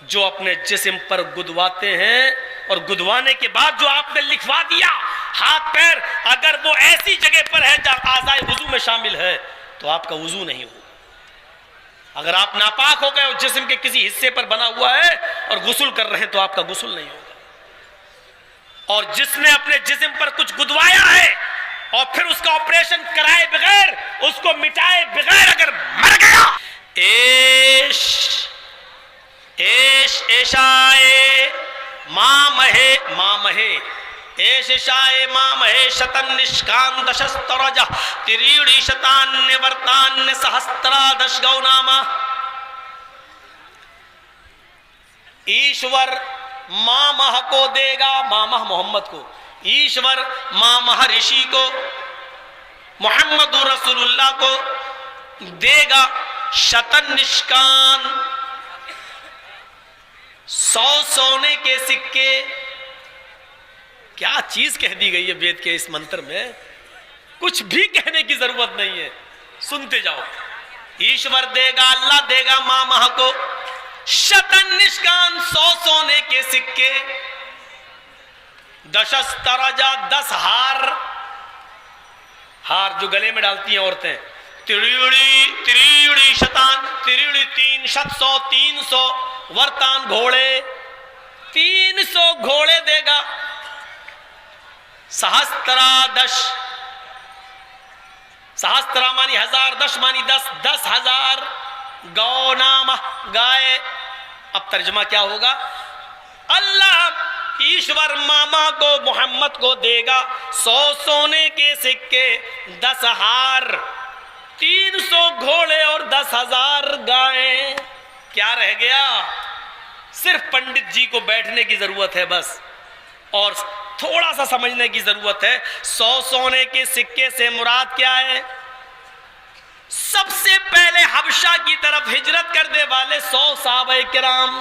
जो अपने जिस्म पर गुदवाते हैं और गुदवाने के बाद जो आपने लिखवा दिया हाथ पैर, अगर वो ऐसी जगह पर है जहां आज़ाए वुजू में शामिल है तो आपका वुजू नहीं होगा। अगर आप नापाक हो गए और जिस्म के किसी हिस्से पर बना हुआ है और गुस्ल कर रहे हैं तो आपका गुस्ल नहीं होगा। और जिसने अपने जिस्म पर कुछ गुदवाया है और फिर उसका ऑपरेशन कराए बगैर, उसको मिटाए बगैर अगर मर गया, एश एश एशाए मामहे मामहे एश एशाए मामहे शतन निष्काम दशस्तरज तिरीड़ी शतान्य वर्तान्य सहस्त्रादश गौनामा। ईश्वर मामह को देगा, मामह मोहम्मद को, ईश्वर मामह ऋषि को, मोहम्मद रसूलुल्लाह को देगा शतन निष्कान 100 सोने के सिक्के। क्या चीज कह दी गई है वेद के इस मंत्र में, कुछ भी कहने की जरूरत नहीं है, सुनते जाओ। ईश्वर देगा, अल्लाह देगा मामह को शतन निष्कान 100 सोने के सिक्के, दशस्तरजा 10 हार, हार जो गले में डालती हैं औरतें, त्रिड़ी शतान, त्रिड़ी 3 शत 100 300 वर्तान घोड़े, 300 घोड़े देगा, सहस्त्रादश, सहस्त्रा मानी 1000, 10 मानी 10, 10,000 गौनामा गाय। अब तर्जमा क्या होगा? अल्लाह ईश्वर मामा को मोहम्मद को देगा 100 सोने के सिक्के, 10 हार, 300 घोड़े और 10,000 गायें। क्या रह गया? सिर्फ पंडित जी को बैठने की जरूरत है बस, और थोड़ा सा समझने की जरूरत है। 100 सोने के सिक्के से मुराद क्या है? सबसे पहले हबशा की तरफ हिजरत करने वाले 100 सहाबाए किराम,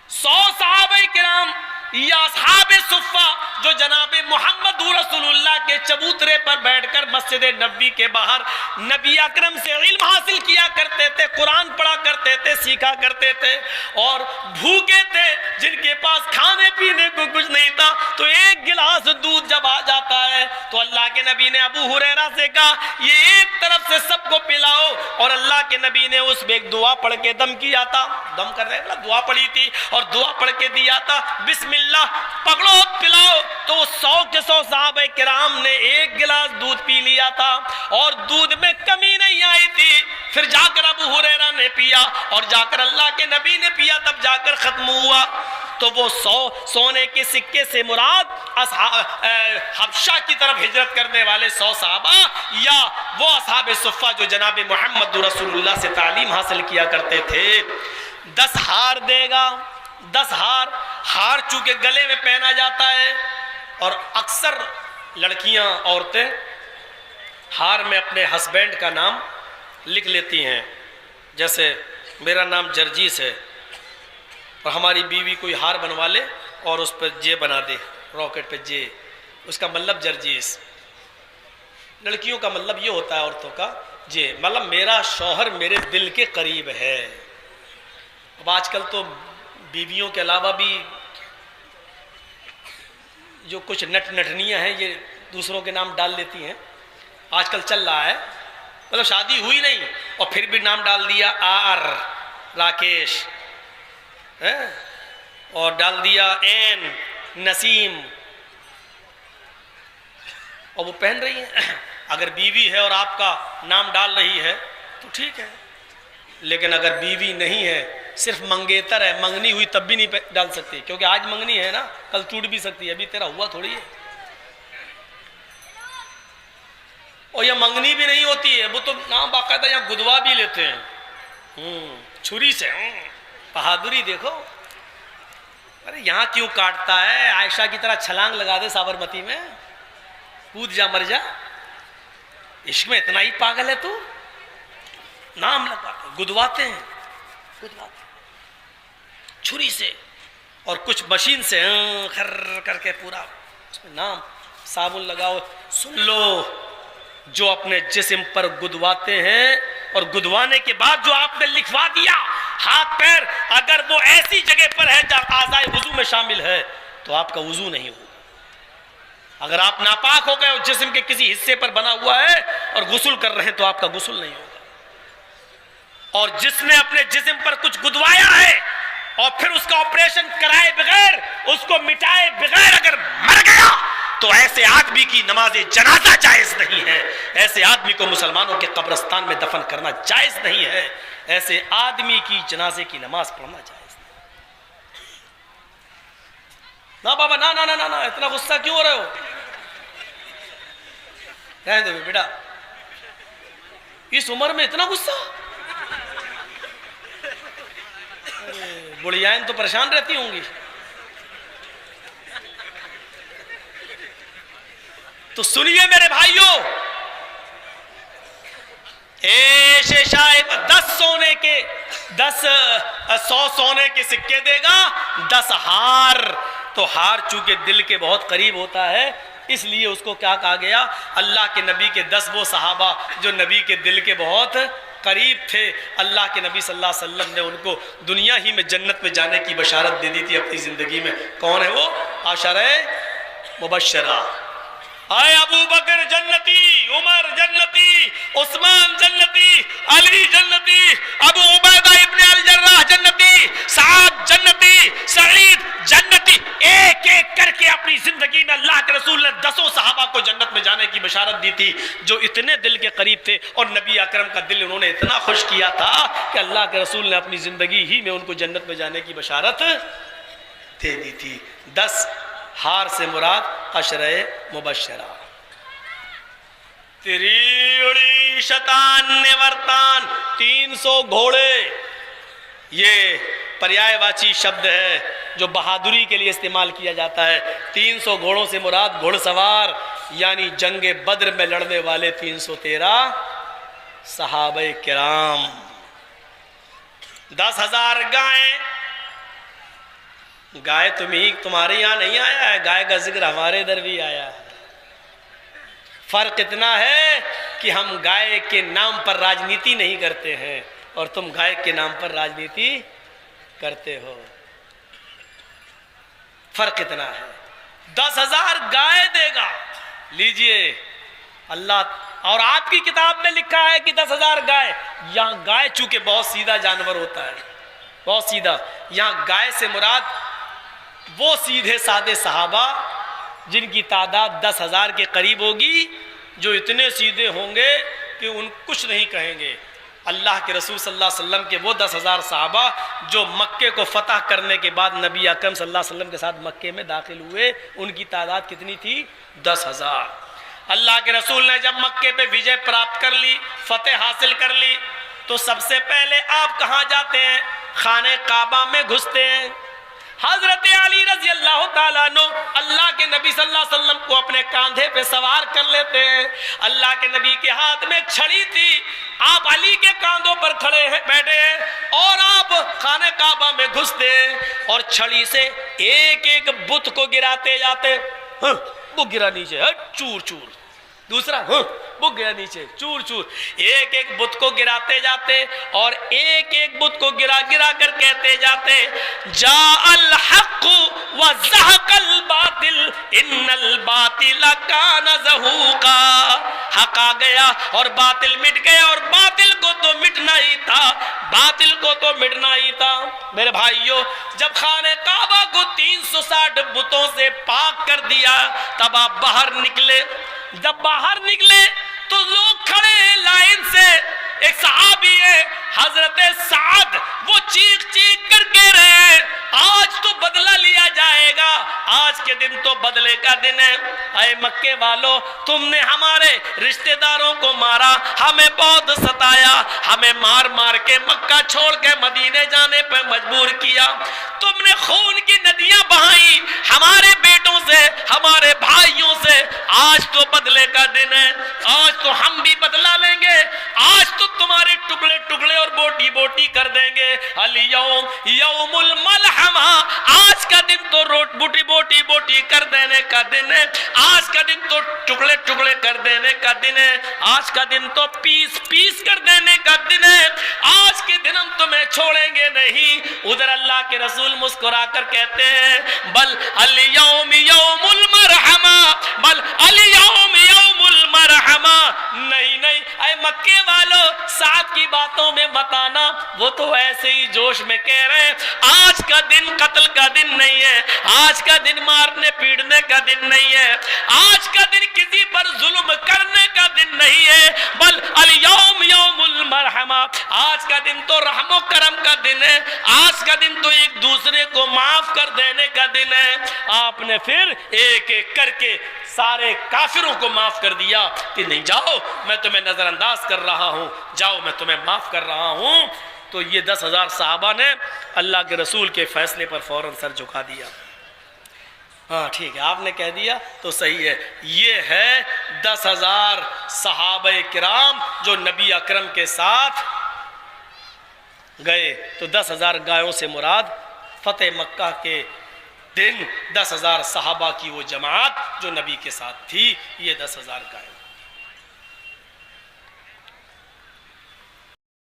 100 सहाबाए किराम या असहाबे सुफ़्फ़ा जो जनाबे मोहम्मद रसूलुल्लाह के चबूतरे पर बैठकर मस्जिद नबी के बाहर नबी अकरम से इल्म हासिल किया करते थे, कुरान पढ़ा करते थे, सीखा करते थे, और भूखे थे, जिनके पास खाने पीने को कुछ नहीं था, तो एक गिलास दूध जब आ जाता है तो अल्लाह के नबी ने अबू हुरैरा से कहा ये एक तरफ से सबको पिलाओ, और अल्लाह के नबी ने उस पे एक दुआ पढ़ के दम किया था, दम कर रहे दुआ पढ़ी थी और दुआ पढ़ के दिया था, बिस्मिल्लाह पकड़ो पिलाओ। तो 100 के 100 सहाबे किराम ने एक गिलास दूध पी लिया था और दूध में कमी नहीं आई थी। फिर जाकर अबू हुरैरा ने पिया और जाकर अल्लाह के नबी ने पिया, तब जाकर खत्म हुआ। तो वो 100 सोने के सिक्के से मुराद हबशा की तरफ हिजरत करने वाले 100 सहाबा या वो असहाबे सुफ़्फ़ा जो जनाबे मोहम्मद रसूलुल्लाह से तालीम हासिल किया करते थे। 10 हार देगा, 10 हार, हार चूंकि गले में पहना जाता है और अक्सर लड़कियां औरतें हार में अपने हस्बैंड का नाम लिख लेती हैं, जैसे मेरा नाम जर्जीस है और हमारी बीवी कोई हार बनवा ले और उस पर जे बना दे, रॉकेट पे जे, उसका मतलब जर्जीस। लड़कियों का मतलब ये होता है औरतों का जे, मतलब मेरा शौहर मेरे दिल के करीब है। अब आजकल तो बीवियों के अलावा भी जो कुछ नटनियां हैं ये दूसरों के नाम डाल लेती हैं, आजकल चल रहा है, मतलब शादी हुई नहीं और फिर भी नाम डाल दिया आर राकेश है, और डाल दिया एन नसीम, और वो पहन रही है। अगर बीवी है और आपका नाम डाल रही है तो ठीक है, लेकिन अगर बीवी नहीं है, सिर्फ मंगेतर है, मंगनी हुई तब भी नहीं डाल सकती, क्योंकि आज मंगनी है ना, कल टूट भी सकती है, अभी तेरा हुआ थोड़ी है। और यह मंगनी भी नहीं होती है, वो तो नाम बाकायदा यहाँ गुदवा भी लेते हैं छुरी से। बहादुरी देखो, अरे यहाँ क्यों काटता है? आयशा की तरह छलांग लगा दे साबरमती में, कूद जा मर जा। इश्क में इतना ही पागल है तू? नाम लगाते, गुदवाते हैं, गुदवाते छुरी से, और कुछ मशीन से खर करके पूरा उसमें नाम, साबुन लगाओ, सुन लो जो अपने जिस्म पर गुदवाते हैं और गुदवाने के बाद जो आपने लिखवा दिया हाथ पैर, अगर वो ऐसी जगह पर है जहां आज़ाए वुजू में शामिल है तो आपका वुजू नहीं होगा। अगर आप नापाक हो गए और जिस्म के किसी हिस्से पर बना हुआ है और गुस्ल कर रहे हैं तो आपका गुस्ल नहीं होगा। और जिसने अपने जिस्म पर कुछ गुदवाया है और फिर उसका ऑपरेशन कराए बगैर, उसको मिटाए बगैर अगर मर गया तो ऐसे आदमी की नमाज़े जनाजा जायज नहीं है। ऐसे आदमी को मुसलमानों के कब्रिस्तान में दफन करना जायज नहीं है। ऐसे आदमी की जनाजे की नमाज पढ़ना जायज नहीं। ना बाबा ना ना ना ना ना, इतना गुस्सा क्यों हो रहे हो? रहने दो बेटा, इस उम्र में इतना गुस्सा? बुढ़ियाएं तो परेशान रहती होंगी। तो सुनिए मेरे भाइयों, शायद 100 सोने के सिक्के देगा, 10 हार। तो हार चूंकि दिल के बहुत करीब होता है, इसलिए उसको क्या कहा गया? अल्लाह के नबी के 10 वो सहाबा जो नबी के दिल के बहुत करीब थे, अल्लाह के नबी सल्लल्लाहु अलैहि वसल्लम ने उनको दुनिया ही में जन्नत में जाने की बशारत दे दी थी अपनी जिंदगी में। कौन है वो? आशरे मुबश्शरा। आए अबू बकर जन्नती, उमर जन्नती, उस्मान जन्नती, अली जन्नती, अबू उबैदा इब्ने अल जर्राह जन्नती, साद जन्नती, सईद जन्नती। एक एक करके अपनी जिंदगी में अल्लाह के रसूल ने 10 सहाबा को जन्नत में जाने की बशारत दी थी जो इतने दिल के करीब थे। और नबी अकरम का दिल उन्होंने इतना खुश किया था कि अल्लाह के रसूल ने अपनी जिंदगी ही में उनको जन्नत में जाने की बशारत दे दी थी। 10 हार से मुराद अशरे मुबश्शरा। त्रिउड़ी शतान निवर्तान, 300 घोड़े, ये पर्यायवाची शब्द है जो बहादुरी के लिए इस्तेमाल किया जाता है। 300 घोड़ों से मुराद घुड़सवार, यानी जंगे बद्र में लड़ने वाले 313 सहाबे किराम। 10,000 गायें। गाय तुम्हारे यहाँ नहीं आया है, गाय का जिक्र हमारे इधर भी आया है। फर्क इतना है कि हम गाय के नाम पर राजनीति नहीं करते हैं और तुम गाय के नाम पर राजनीति करते हो। फर्क इतना है। 10,000 गाय देगा। लीजिए अल्लाह, और आपकी किताब में लिखा है कि 10,000 गाय। यहां गाय चूंकि बहुत सीधा जानवर होता है, बहुत सीधा, यहां गाय से मुराद वो सीधे साधे सहाबा जिनकी तादाद 10,000 के करीब होगी, जो इतने सीधे होंगे कि उन कुछ नहीं कहेंगे। अल्लाह के रसूल सल्लल्लाहु अलैहि वसल्लम के वो 10,000 सहाबा जो मक्के को फतह करने के बाद नबी अकरम सल्लल्लाहु अलैहि वसल्लम के साथ मक्के में दाखिल हुए, उनकी तादाद कितनी थी? 10,000। अल्लाह के रसूल ने जब मक्के पे विजय प्राप्त कर ली, फतेह हासिल कर ली, तो सबसे पहले आप कहाँ जाते हैं? खाने काबा में घुसते हैं। हजरत अली रजी अल्लाह ताला अन्हु अल्लाह के नबी सल्लल्लाहु अलैहि वसल्लम को अपने कांधे पे सवार कर लेते हैं। अल्लाह के नबी के हाथ में एक छड़ी थी, आप अली के कांधों पर खड़े हैं, बैठे हैं, और आप खाने काबा में घुसते हैं और छड़ी से एक एक बुत को गिराते जाते। वो गिरा नीचे, चूर चूर। दूसरा, वो गिरा नीचे, चूर चूर। एक एक बुत को गिराते जाते और एक एक बुत को गिरा गिरा कर कहते जाते, जाअल हक़ व ज़हक़ल बातिल इन्नल बातिल कान ज़हूक़ा। हक आ गया और बातिल मिट गया, और बातिल को तो मिटना ही था, बातिल को तो मिटना ही था। मेरे भाइयों, जब खाने काबा को 360 बुतों से पाक कर दिया, तब आप बाहर निकले। जब बाहर निकले तो लोग खड़े हैं लाइन से। एक सहाबी है हजरत साद, वो चीख चीख कर कह रहे हैं, आज तो बदला लिया जाएगा, आज के दिन तो बदले का दिन है। अरे मक्के वालों, तुमने हमारे रिश्तेदारों को मारा, हमें बहुत सताया, हमें मार मार के मक्का छोड़ के मदीने जाने पर मजबूर किया, तुमने खून की नदियां बहाई हमारे बेटों से, हमारे भाइयों से। आज तो बदले का दिन है, आज तो हम भी बदला लेंगे, आज तो तुम्हारे टुकड़े टुकड़े और बोटी बोटी कर देंगे। अल यौम यौमुल मलहमा, आज का दिन तो बोटी बोटी रोटी कर देने का दिन है, आज का दिन तो टुकड़े टुकड़े कर देने का दिन है, आज का दिन तो पीस पीस कर देने का दिन है, आज के दिन हम तुम्हें छोड़ेंगे नहीं। उधर अल्लाह के रसूल मुस्कुरा कर कहते हैं बल अल यौम यौमुल मरहमा, बल अल यौम यौमुल मरहमा। नहीं नहीं ऐ मक्के वालों, साथ की बातों में मत आना, वो तो ऐसे ही जोश में कह रहे हैं। आज का दिन कत्ल का दिन नहीं है, आज का दिन मारने पीटने का दिन नहीं है, आज का दिन किसी पर जुल्म करने का दिन नहीं है, बल अल यौम यौमुल मरहमा। आज का दिन तो रहमो करम का दिन है, आज का दिन तो एक दूसरे को माफ कर देने का दिन है। आपने फिर एक एक करके सारे काफिरों को माफ कर दिया कि नहीं जाओ मैं तुम्हें नजरअंदाज कर रहा हूं, जाओ मैं तुम्हें माफ कर रहा हूं। तो ये 10,000 सहाबा ने अल्लाह के रसूल के फैसले पर फौरन सर झुका दिया। हाँ ठीक है, आपने कह दिया तो सही है। ये है 10,000 सहाबे किराम जो नबी अकरम के साथ गए। तो 10,000 गायों से मुराद फतेह मक्का के दिन 10,000 सहाबा की वो जमात जो नबी के साथ थी, ये 10,000 गायें।